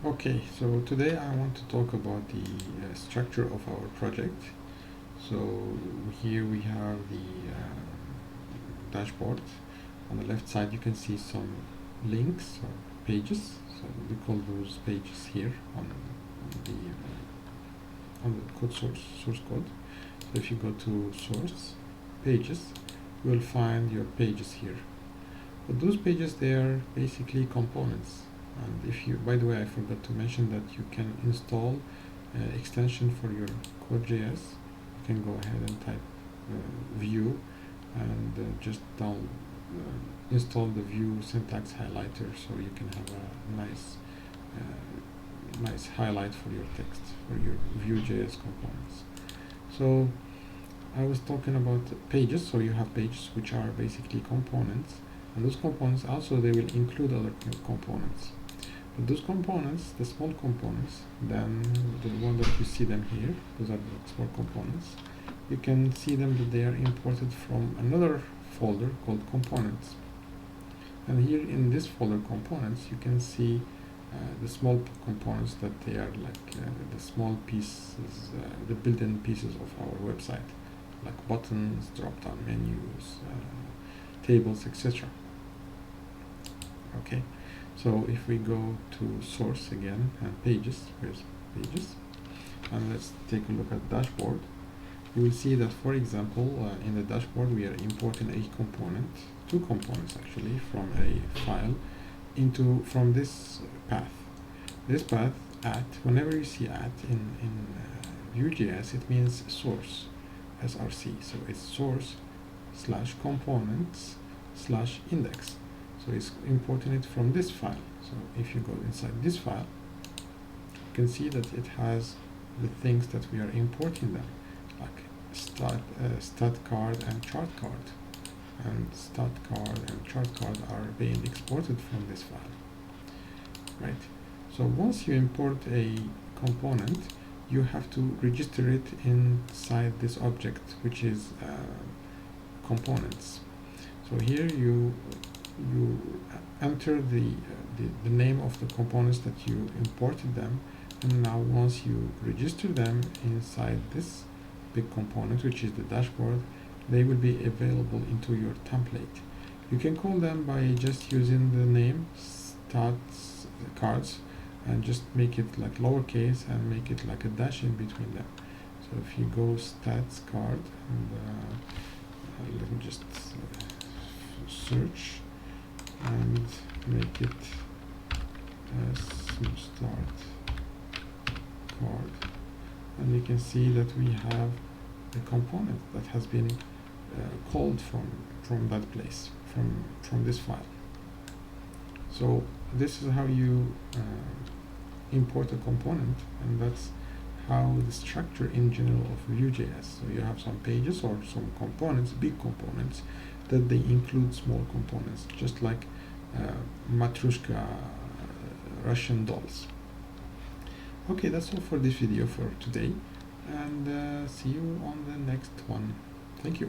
Okay, so today I want to talk about the structure of our project. So here we have the dashboard. On the left side you can see some links or pages. So we call those pages here on the code source code. So if you go to source pages, you will find your pages here. But those pages, they are basically components. And if you, by the way, I forgot to mention that you can install extension for your Code.js. You can go ahead and type Vue and just install the Vue syntax highlighter, so you can have a nice highlight for your text for your Vue.js components. So I was talking about pages. So you have pages which are basically components, and those components also, they will include other components. But those components, the small components, then the one that you see them here, those are the small components. You can see them that they are imported from another folder called components. And here in this folder components, you can see the small components that they are like the small pieces, the built-in pieces of our website, like buttons, drop-down menus, tables, etc. Okay, so if we go to source again and pages, here's pages, and let's take a look at dashboard, you will see that, for example, in the dashboard we are importing a component, two components actually, from a file from this path. This path at, whenever you see at in Vue.js, it means source, src. So it's source / components / index. So it's importing it from this file. So if you go inside this file, you can see that it has the things that we are importing them, like stat card and chart card. And stat card and chart card are being exported from this file, right? So once you import a component, you have to register it inside this object, which is components. So here you enter the name of the components that you imported them, and now once you register them inside this big component, which is the dashboard, they will be available into your template. You can call them by just using the name stats cards and just make it like lowercase and make it like a dash in between them. So if you go stats card and let me just search and make it start card, and you can see that we have a component that has been called from that place, from this file. So this is how you import a component, and that's how the structure in general of Vue.js. So you have some pages or some components, big components, that they include small components, just like Matryoshka Russian dolls. Okay, that's all for this video for today, and see you on the next one. Thank you.